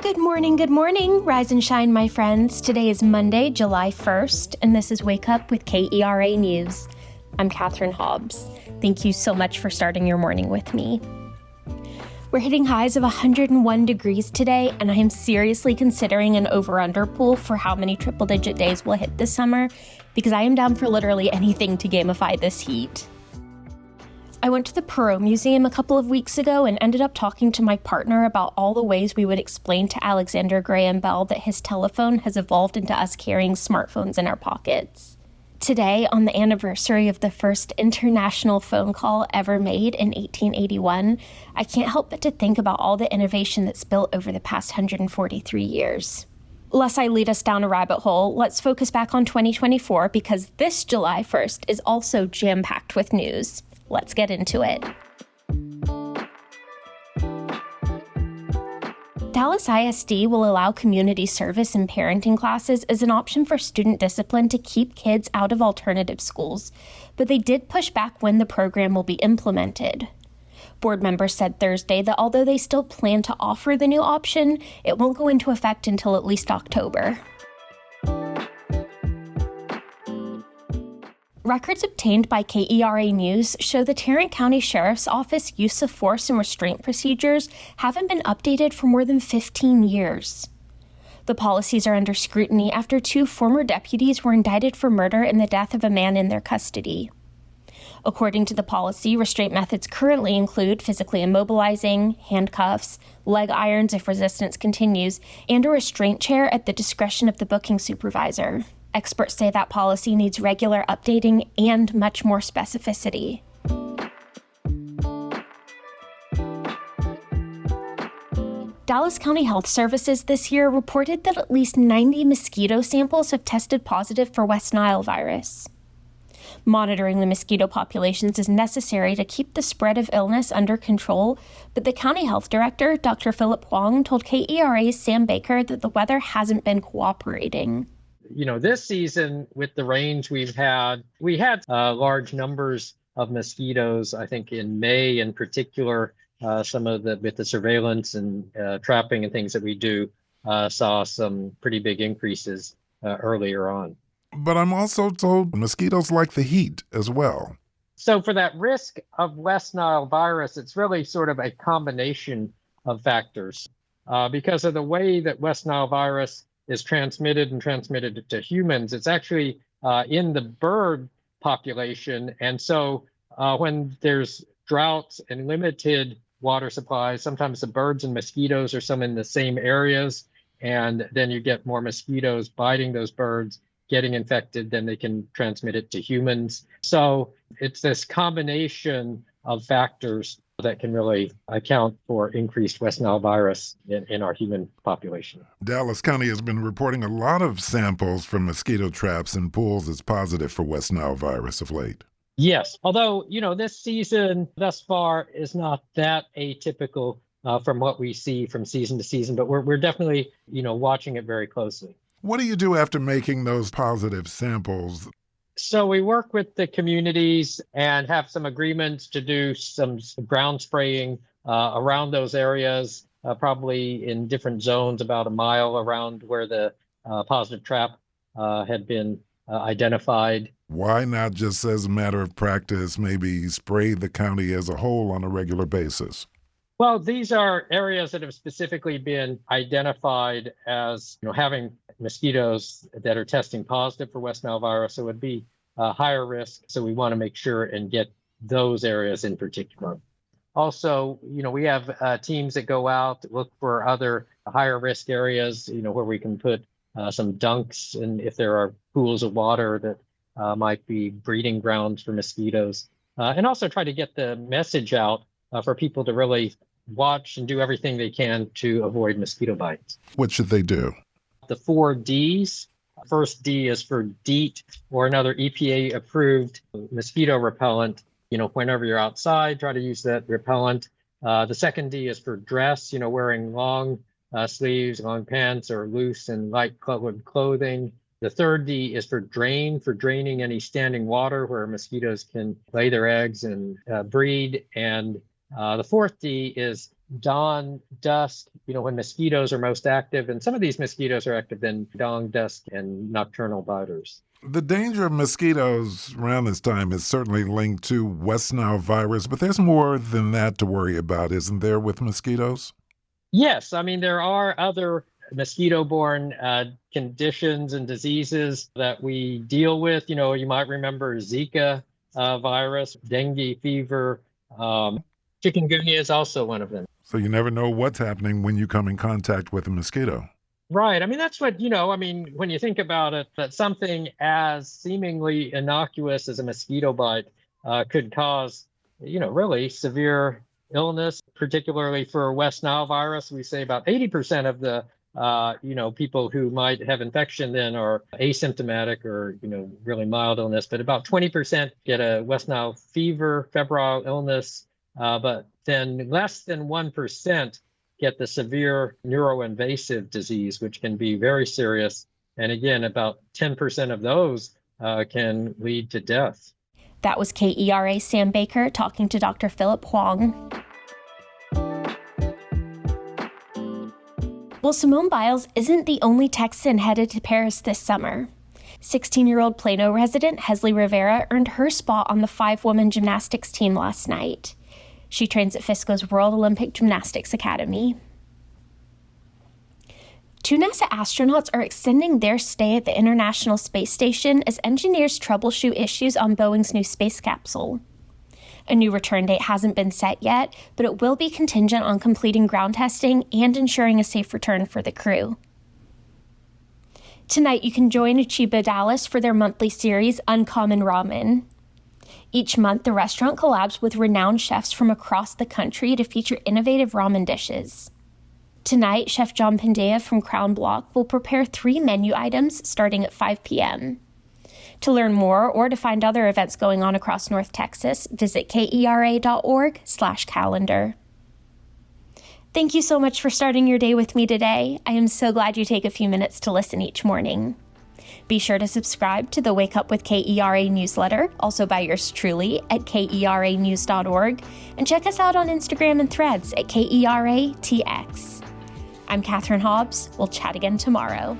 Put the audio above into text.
Good morning, rise and shine, my friends. Today is Monday, July 1st, and this is Wake Up with KERA News. I'm Katherine Hobbs. Thank you so much for starting your morning with me. We're hitting highs of 101 degrees today, and I am seriously considering an over-under pool for how many triple-digit days we'll hit this summer, because I am down for literally anything to gamify this heat. I went to the Perot Museum a couple of weeks ago and ended up talking to my partner about all the ways we would explain to Alexander Graham Bell that his telephone has evolved into us carrying smartphones in our pockets. Today, on the anniversary of the first international phone call ever made in 1881, I can't help but to think about all the innovation that's built over the past 143 years. Lest I lead us down a rabbit hole, let's focus back on 2024 because this July 1st is also jam-packed with news. Let's get into it. Dallas ISD will allow community service and parenting classes as an option for student discipline to keep kids out of alternative schools, but they did push back when the program will be implemented. Board members said Thursday that although they still plan to offer the new option, it won't go into effect until at least October. Records obtained by KERA News show the Tarrant County Sheriff's Office use of force and restraint procedures haven't been updated for more than 15 years. The policies are under scrutiny after two former deputies were indicted for murder in the death of a man in their custody. According to the policy, restraint methods currently include physically immobilizing, handcuffs, leg irons if resistance continues, and a restraint chair at the discretion of the booking supervisor. Experts say that policy needs regular updating and much more specificity. Dallas County Health Services this year reported that at least 90 mosquito samples have tested positive for West Nile virus. Monitoring the mosquito populations is necessary to keep the spread of illness under control, but the county health director, Dr. Philip Huang, told KERA's Sam Baker that the weather hasn't been cooperating. This season with the rains we had large numbers of mosquitoes. I think in May in particular, with the surveillance and trapping and things that we do, saw some pretty big increases earlier on. But I'm also told mosquitoes like the heat as well. So for that risk of West Nile virus, it's really sort of a combination of factors because of the way that West Nile virus is transmitted to humans. It's actually in the bird population. And so when there's droughts and limited water supplies, sometimes the birds and mosquitoes are some in the same areas. And then you get more mosquitoes biting those birds, getting infected, then they can transmit it to humans. So it's this combination of factors that can really account for increased West Nile virus in our human population. Dallas County has been reporting a lot of samples from mosquito traps and pools as positive for West Nile virus of late. Yes, although, this season thus far is not that atypical from what we see from season to season, but we're definitely, watching it very closely. What do you do after making those positive samples? So we work with the communities and have some agreements to do some ground spraying around those areas, probably in different zones about a mile around where the positive trap had been identified. Why not just as a matter of practice, maybe spray the county as a whole on a regular basis? Well, these are areas that have specifically been identified as having mosquitoes that are testing positive for West Nile virus. So it would be higher risk. So we want to make sure and get those areas in particular. Also, we have teams that go out to look for other higher risk areas, where we can put some dunks, and if there are pools of water that might be breeding grounds for mosquitoes, and also try to get the message out for people to really watch and do everything they can to avoid mosquito bites. What should they do? The 4 Ds. First D is for DEET, or another EPA-approved mosquito repellent. Whenever you're outside, try to use that repellent. The second D is for dress, wearing long sleeves, long pants, or loose and light colored clothing. The third D is for draining any standing water where mosquitoes can lay their eggs and breed. And the fourth D is dawn, dusk, when mosquitoes are most active. And some of these mosquitoes are active in dawn, dusk, and nocturnal biters. The danger of mosquitoes around this time is certainly linked to West Nile virus, but there's more than that to worry about, isn't there, with mosquitoes? Yes, I mean, there are other mosquito-borne conditions and diseases that we deal with. You might remember Zika virus, dengue fever. Chikungunya is also one of them. So you never know what's happening when you come in contact with a mosquito. Right. I mean, that's what, when you think about it, that something as seemingly innocuous as a mosquito bite could cause, really severe illness, particularly for West Nile virus. We say about 80% of the, people who might have infection then are asymptomatic or, really mild illness, but about 20% get a West Nile fever, febrile illness, but then less than 1% get the severe neuroinvasive disease, which can be very serious. And again, about 10% of those can lead to death. That was KERA Sam Baker talking to Dr. Philip Huang. Well, Simone Biles isn't the only Texan headed to Paris this summer. 16-year-old Plano resident Hesley Rivera earned her spot on the 5-woman gymnastics team last night. She trains at Fisco's World Olympic Gymnastics Academy. 2 NASA astronauts are extending their stay at the International Space Station as engineers troubleshoot issues on Boeing's new space capsule. A new return date hasn't been set yet, but it will be contingent on completing ground testing and ensuring a safe return for the crew. Tonight, you can join Achiba Dallas for their monthly series, Uncommon Ramen. Each month, the restaurant collabs with renowned chefs from across the country to feature innovative ramen dishes. Tonight, Chef John Pandea from Crown Block will prepare 3 menu items starting at 5 p.m. To learn more or to find other events going on across North Texas, visit kera.org/calendar. Thank you so much for starting your day with me today. I am so glad you take a few minutes to listen each morning. Be sure to subscribe to the Wake Up with KERA newsletter, also by yours truly, at keranews.org, and check us out on Instagram and Threads at KERATX. I'm Katherine Hobbs. We'll chat again tomorrow.